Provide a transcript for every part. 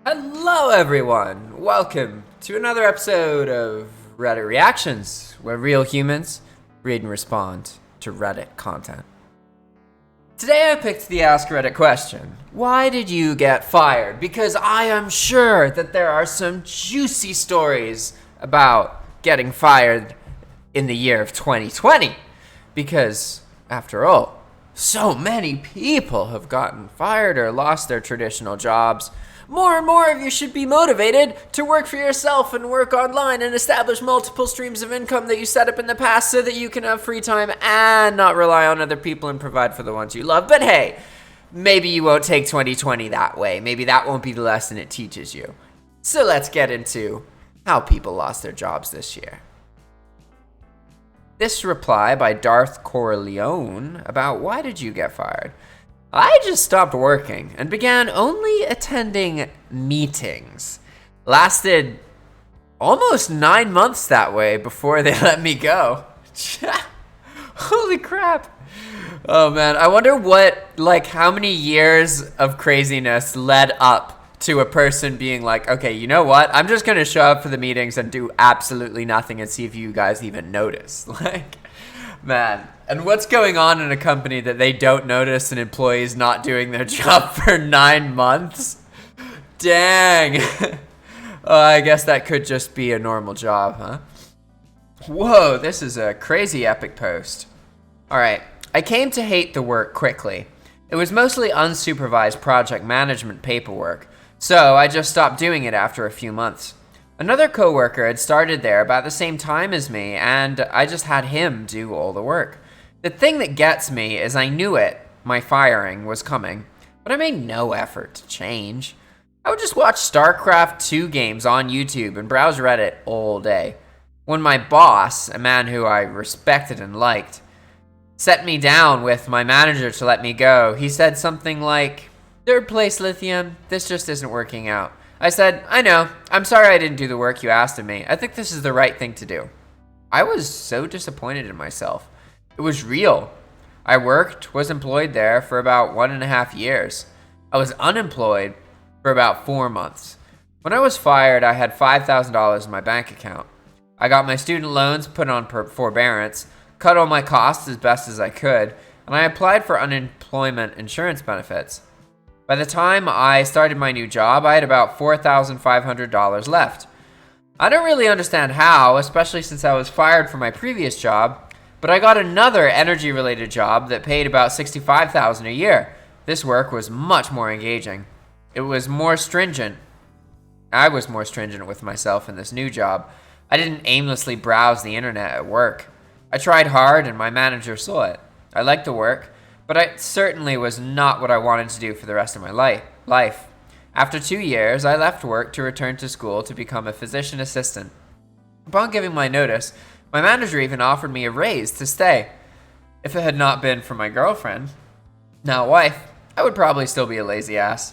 Hello, everyone. Welcome to another episode of Reddit Reactions, where real humans read and respond to Reddit content. Today I picked the Ask Reddit question. Why did you get fired? Because I am sure that there are some juicy stories about getting fired in the year of 2020. Because, after all, so many people have gotten fired or lost their traditional jobs. More and more of you should be motivated to work for yourself and work online and establish multiple streams of income that you set up in the past so that you can have free time and not rely on other people and provide for the ones you love. But hey, maybe you won't take 2020 that way. Maybe that won't be the lesson it teaches you. So let's get into how people lost their jobs this year. This reply by Darth Corleone about why did you get fired? I just stopped working and began only attending meetings. Lasted almost 9 months that way before they let me go. Holy crap. Oh man, I wonder how many years of craziness led up to a person being like, okay, you know what? I'm just going to show up for the meetings and do absolutely nothing and see if you guys even notice. Man. And what's going on in a company that they don't notice an employee's not doing their job for 9 months? Dang. I guess that could just be a normal job, huh? Whoa, this is a crazy epic post. All right, I came to hate the work quickly. It was mostly unsupervised project management paperwork, so I just stopped doing it after a few months. Another coworker had started there about the same time as me, and I just had him do all the work. The thing that gets me is I knew my firing was coming, but I made no effort to change. I would just watch Starcraft 2 games on YouTube and browse Reddit all day. When my boss, a man who I respected and liked, set me down with my manager to let me go, he said something like, "ThirdPlaceLithium, this just isn't working out." I said, "I know. I'm sorry I didn't do the work you asked of me. I think this is the right thing to do." I was so disappointed in myself. It was real. I was employed there for about 1.5 years. I was unemployed for about 4 months. When I was fired, I had $5,000 in my bank account. I got my student loans put on forbearance, cut all my costs as best as I could, and I applied for unemployment insurance benefits. By the time I started my new job, I had about $4,500 left. I don't really understand how, especially since I was fired from my previous job, but I got another energy-related job that paid about $65,000 a year. This work was much more engaging. It was more stringent. I was more stringent with myself in this new job. I didn't aimlessly browse the internet at work. I tried hard and my manager saw it. I liked the work, but it certainly was not what I wanted to do for the rest of my life. After 2 years, I left work to return to school to become a physician assistant. Upon giving my notice, my manager even offered me a raise to stay. If it had not been for my girlfriend, now wife, I would probably still be a lazy ass.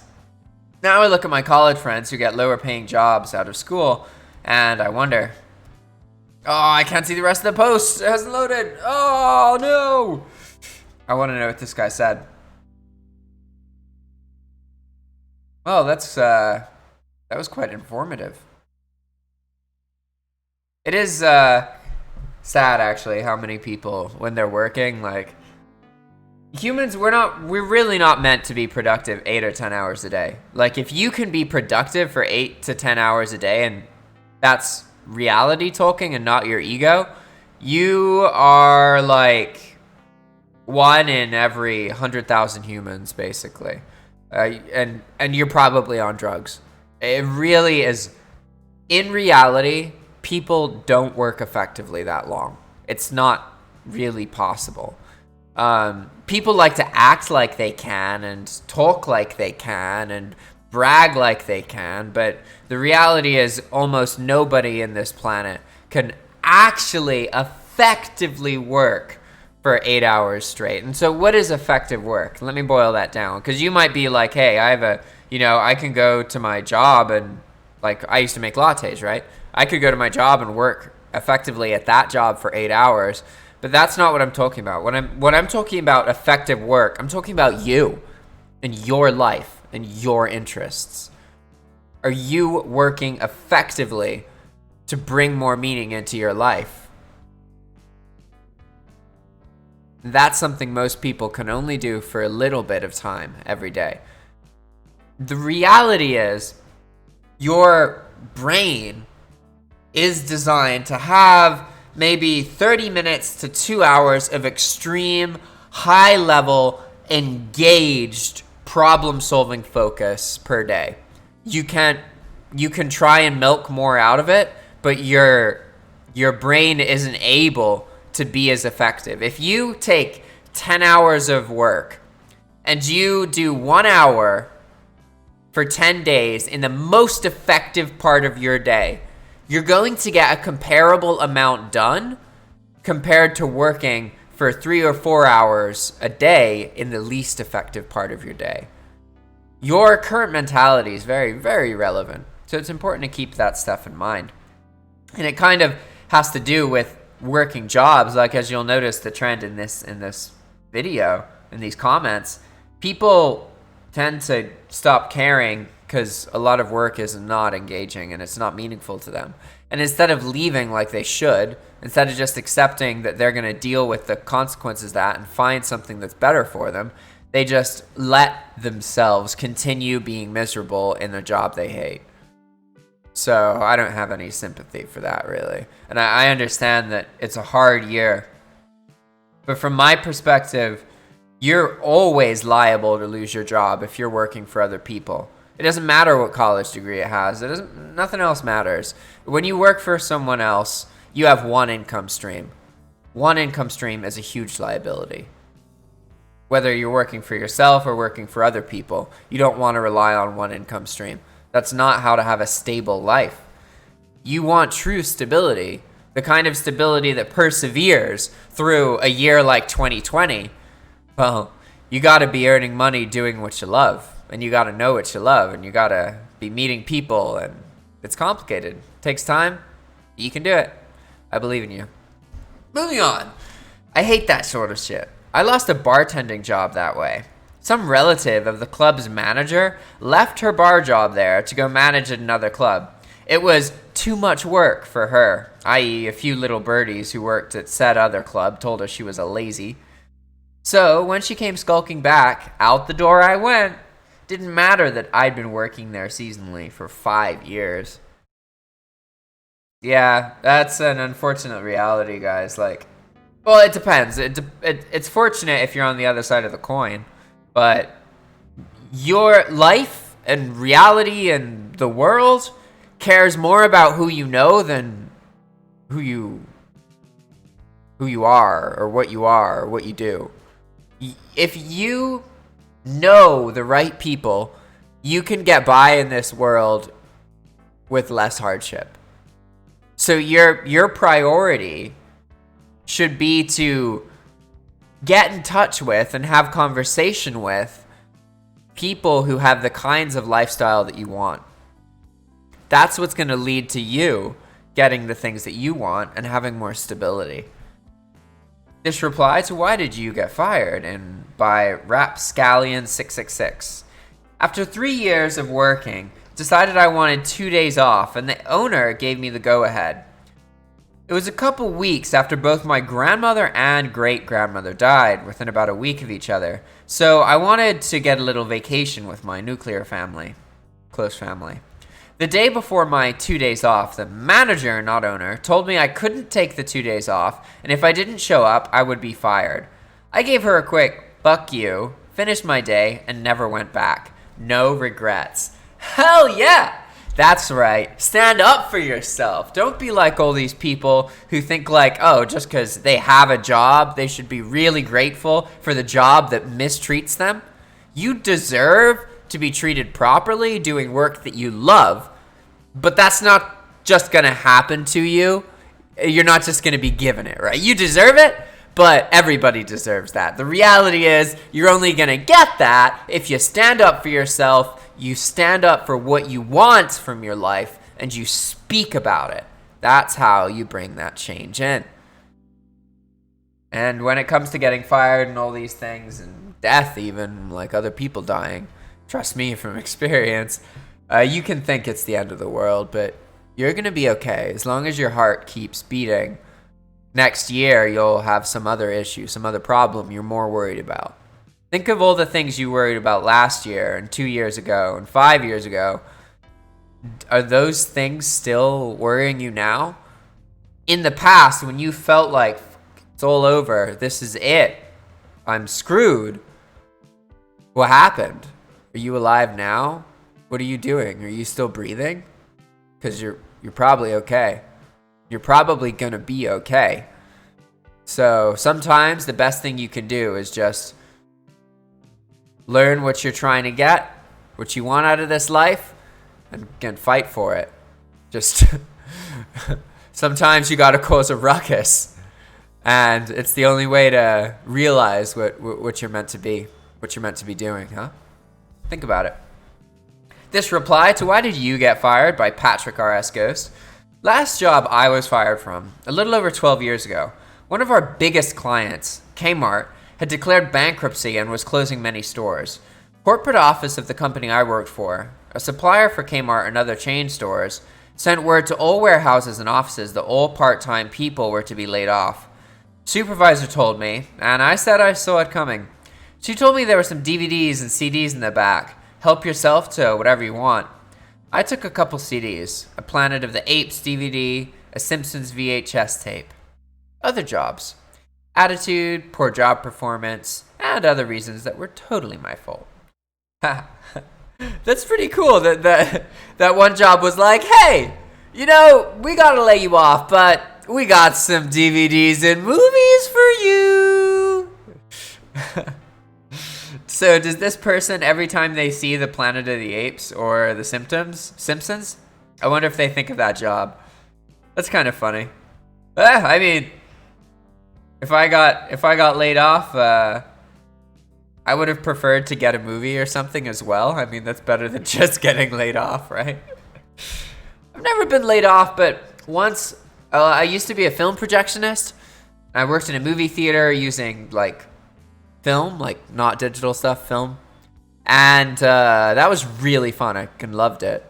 Now I look at my college friends who get lower paying jobs out of school, and I wonder, oh, I can't see the rest of the post. It hasn't loaded. Oh, no. I want to know what this guy said. Oh, that was quite informative. It is sad, actually, how many people, when they're working, humans, we're really not meant to be productive 8 or 10 hours a day. If you can be productive for 8 to 10 hours a day, and that's reality talking and not your ego, you are one in every 100,000 humans, basically. And you're probably on drugs. It really is. In reality, people don't work effectively that long. It's not really possible. People like to act like they can and talk like they can and brag like they can, but the reality is almost nobody in this planet can actually effectively work for 8 hours straight. And so what is effective work? Let me boil that down, because you might be like, hey, I can go to my job and I used to make lattes, right? I could go to my job and work effectively at that job for 8 hours, but that's not what I'm talking about. When I'm talking about effective work, I'm talking about you and your life and your interests. Are you working effectively to bring more meaning into your life? That's something most people can only do for a little bit of time every day. The reality is, your brain is designed to have maybe 30 minutes to 2 hours of extreme, high-level, engaged problem-solving focus per day. You can try and milk more out of it, but your brain isn't able to be as effective. If you take 10 hours of work and you do 1 hour for 10 days in the most effective part of your day, you're going to get a comparable amount done compared to working for 3 or 4 hours a day in the least effective part of your day. Your current mentality is very, very relevant. So it's important to keep that stuff in mind. And it kind of has to do with working jobs. Like, as you'll notice the trend in this video, in these comments, people tend to stop caring because a lot of work is not engaging and it's not meaningful to them. And instead of leaving like they should, instead of just accepting that they're going to deal with the consequences of that and find something that's better for them, they just let themselves continue being miserable in a job they hate. So I don't have any sympathy for that, really. And I understand that it's a hard year. But from my perspective, you're always liable to lose your job if you're working for other people. It doesn't matter what college degree it has. Nothing else matters. When you work for someone else, you have one income stream. One income stream is a huge liability. Whether you're working for yourself or working for other people, you don't want to rely on one income stream. That's not how to have a stable life. You want true stability, the kind of stability that perseveres through a year like 2020. Well, you got to be earning money doing what you love, and you got to know what you love, and you got to be meeting people, and it's complicated. It takes time. You can do it. I believe in you. Moving on. I hate that sort of shit. I lost a bartending job that way. Some relative of the club's manager left her bar job there to go manage at another club. It was too much work for her, i.e. a few little birdies who worked at said other club told her she was a lazy. So when she came skulking back, out the door I went. Didn't matter that I'd been working there seasonally for 5 years. Yeah, that's an unfortunate reality, guys. Well, it depends. It's fortunate if you're on the other side of the coin. But your life and reality and the world cares more about who you know than who you are or what you do. If you know the right people, you can get by in this world with less hardship. So your priority should be to get in touch with and have conversation with people who have the kinds of lifestyle that you want. That's what's going to lead to you getting the things that you want and having more stability. This reply to why did you get fired and by Rapscallion666. After 3 years of working, decided I wanted 2 days off and the owner gave me the go-ahead. It was a couple weeks after both my grandmother and great-grandmother died within about a week of each other, so I wanted to get a little vacation with my nuclear family, close family. The day before my 2 days off, the manager, not owner, told me I couldn't take the 2 days off, and if I didn't show up, I would be fired. I gave her a quick, "fuck you," finished my day, and never went back. No regrets. Hell yeah! That's right. Stand up for yourself. Don't be like all these people who think just because they have a job, they should be really grateful for the job that mistreats them. You deserve to be treated properly doing work that you love, but that's not just going to happen to you. You're not just going to be given it, right? You deserve it, but everybody deserves that. The reality is you're only going to get that if you stand up for yourself. You stand up for what you want from your life, and you speak about it. That's how you bring that change in. And when it comes to getting fired and all these things, and death even, like other people dying, trust me from experience, You can think it's the end of the world, but you're going to be okay. As long as your heart keeps beating, next year you'll have some other issue, some other problem you're more worried about. Think of all the things you worried about last year and 2 years ago and 5 years ago. Are those things still worrying you now? In the past, when you felt like it's all over, this is it, I'm screwed, what happened? Are you alive now? What are you doing? Are you still breathing? Because you're probably okay. You're probably gonna be okay. So sometimes the best thing you can do is just learn what you're trying to get, what you want out of this life, and again, fight for it. Just sometimes you gotta cause a ruckus, and it's the only way to realize what you're meant to be, what you're meant to be doing, huh? Think about it. This reply to Why Did You Get Fired by Patrick R.S. Ghost. Last job I was fired from, a little over 12 years ago. One of our biggest clients, K-Mart, had declared bankruptcy and was closing many stores. Corporate office of the company I worked for, a supplier for K-Mart and other chain stores, sent word to all warehouses and offices that all part-time people were to be laid off. Supervisor told me, and I said I saw it coming. She told me there were some DVDs and CDs in the back. Help yourself to whatever you want. I took a couple CDs, a Planet of the Apes DVD, a Simpsons VHS tape. Other jobs. Attitude, poor job performance, and other reasons that were totally my fault. That's pretty cool that one job was like, hey, you know, we gotta lay you off, but we got some DVDs and movies for you. So does this person, every time they see the Planet of the Apes or the Simpsons, I wonder if they think of that job. That's kind of funny. I mean, if I got laid off, I would have preferred to get a movie or something as well. I mean, that's better than just getting laid off, right? I've never been laid off, but once I used to be a film projectionist. I worked in a movie theater using like film, like not digital stuff, film. And that was really fun. I loved it.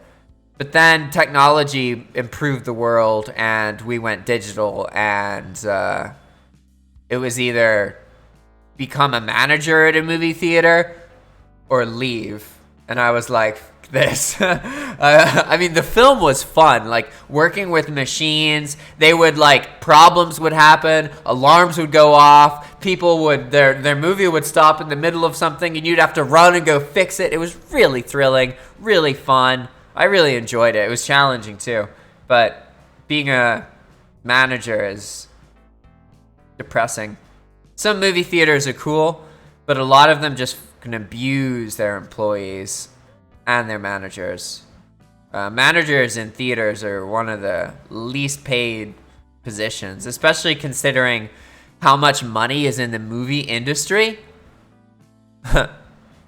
But then technology improved the world and we went digital, and it was either become a manager at a movie theater or leave. And I was like, this. I mean, the film was fun, like working with machines. They would like, problems would happen, alarms would go off, people would, their movie would stop in the middle of something and you'd have to run and go fix it. It was really thrilling, really fun. I really enjoyed it. It was challenging too, but being a manager is depressing. Some movie theaters are cool, but a lot of them just can abuse their employees and their managers. Managers in theaters are one of the least paid positions, especially considering how much money is in the movie industry.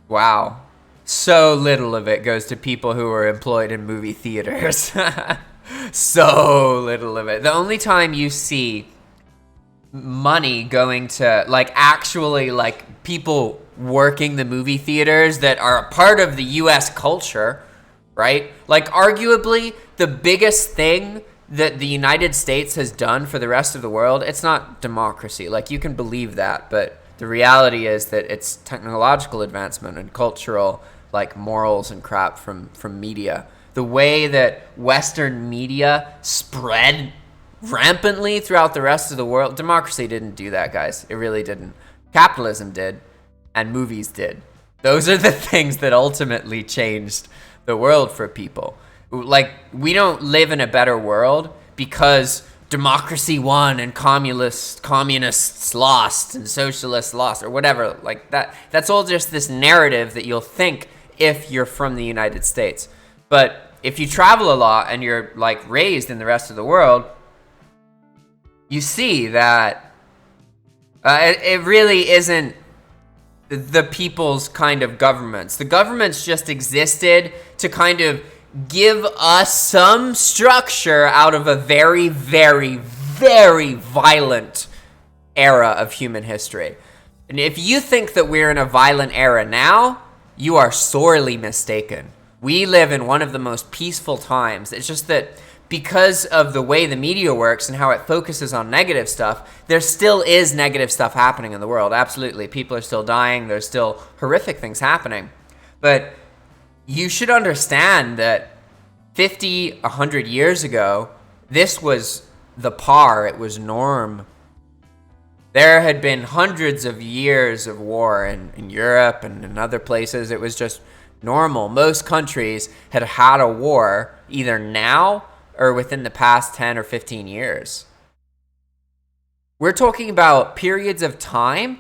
Wow. So little of it goes to people who are employed in movie theaters. So little of it. The only time you see money going to like actually like people working the movie theaters that are a part of the US culture, right? Like arguably the biggest thing that the United States has done for the rest of the world, it's not democracy. Like you can believe that, but the reality is that it's technological advancement and cultural like morals and crap from media. The way that Western media spread rampantly throughout the rest of the world, democracy didn't do that, guys. It really didn't. Capitalism did, and movies did. Those are the things that ultimately changed the world for people. Like, we don't live in a better world because democracy won and communists lost and socialists lost or whatever. Like that's all just this narrative that you'll think if you're from the United States. But if you travel a lot and you're like raised in the rest of the world, you see that it really isn't the people's kind of governments. The governments just existed to kind of give us some structure out of a very, very, very violent era of human history. And if you think that we're in a violent era now, you are sorely mistaken. We live in one of the most peaceful times. It's just that because of the way the media works and how it focuses on negative stuff, there still is negative stuff happening in the world. Absolutely. People are still dying. There's still horrific things happening. But you should understand that 50, 100 years ago, this was the par. It was norm. There had been hundreds of years of war in Europe and in other places. It was just normal. Most countries had had a war either now or within the past 10 or 15 years. We're talking about periods of time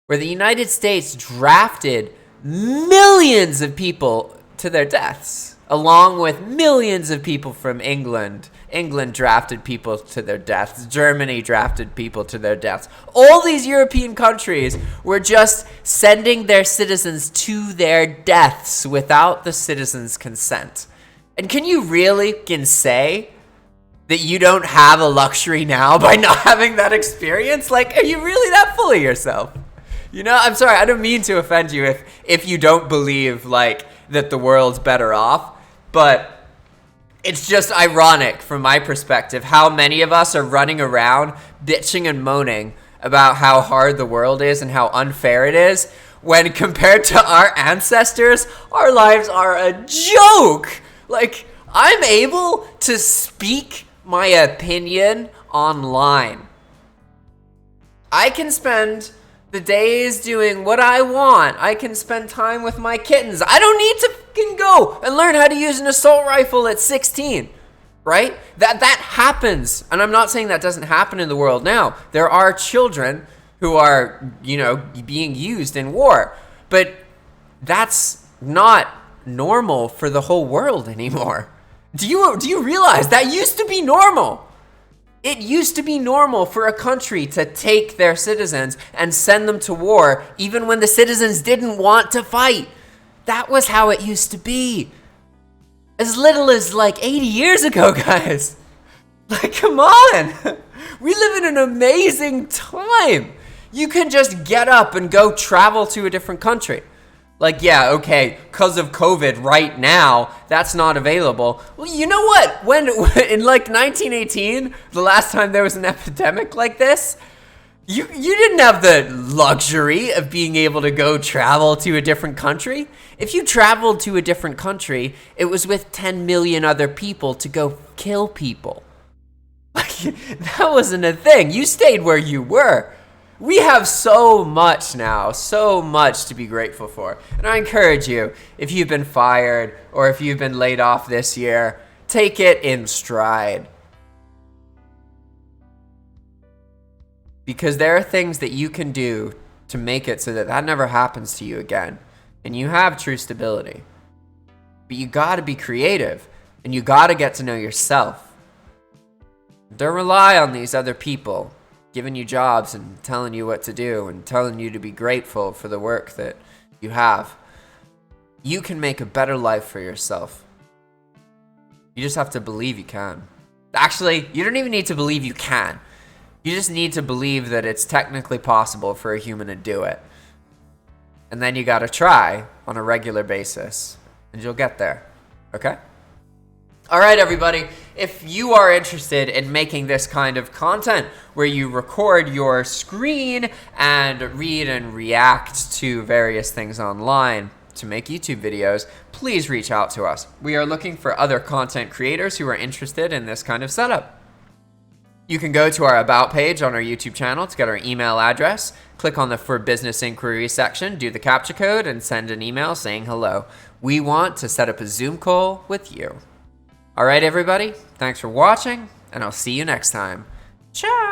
where the United States drafted millions of people to their deaths, along with millions of people from England. England drafted people to their deaths. Germany drafted people to their deaths. All these European countries were just sending their citizens to their deaths without the citizens' consent. And can you really say that you don't have a luxury now by not having that experience? Like, are you really that full of yourself? You know, I'm sorry, I don't mean to offend you if you don't believe, like, that the world's better off, but it's just ironic from my perspective how many of us are running around bitching and moaning about how hard the world is and how unfair it is, when compared to our ancestors, our lives are a joke. Like, I'm able to speak my opinion online. I can spend the days doing what I want. I can spend time with my kittens. I don't need to fucking go and learn how to use an assault rifle at 16, right? That happens. And I'm not saying that doesn't happen in the world now. There are children who are, being used in war. But that's not normal for the whole world anymore. Do you realize that used to be normal? It used to be normal for a country to take their citizens and send them to war even when the citizens didn't want to fight. That was how it used to be. As little as like 80 years ago, guys. Like, come on. We live in an amazing time. You can just get up and go travel to a different country. Like, yeah, okay, because of COVID right now, that's not available. Well, you know what? When in like 1918, the last time there was an epidemic like this, you didn't have the luxury of being able to go travel to a different country. If you traveled to a different country, it was with 10 million other people to go kill people. Like, that wasn't a thing. You stayed where you were. We have so much now, so much to be grateful for. And I encourage you, if you've been fired or if you've been laid off this year, take it in stride. Because there are things that you can do to make it so that that never happens to you again. And you have true stability. But you gotta be creative and you gotta get to know yourself. Don't rely on these other people giving you jobs and telling you what to do and telling you to be grateful for the work that you have. You can make a better life for yourself. You just have to believe you can. Actually, you don't even need to believe you can. You just need to believe that it's technically possible for a human to do it. And then you gotta try on a regular basis, and you'll get there. Okay? All right, everybody, if you are interested in making this kind of content where you record your screen and read and react to various things online to make YouTube videos, please reach out to us. We are looking for other content creators who are interested in this kind of setup. You can go to our About page on our YouTube channel to get our email address, click on the For Business Inquiry section, do the CAPTCHA code, and send an email saying hello. We want to set up a Zoom call with you. All right, everybody, thanks for watching, and I'll see you next time. Ciao!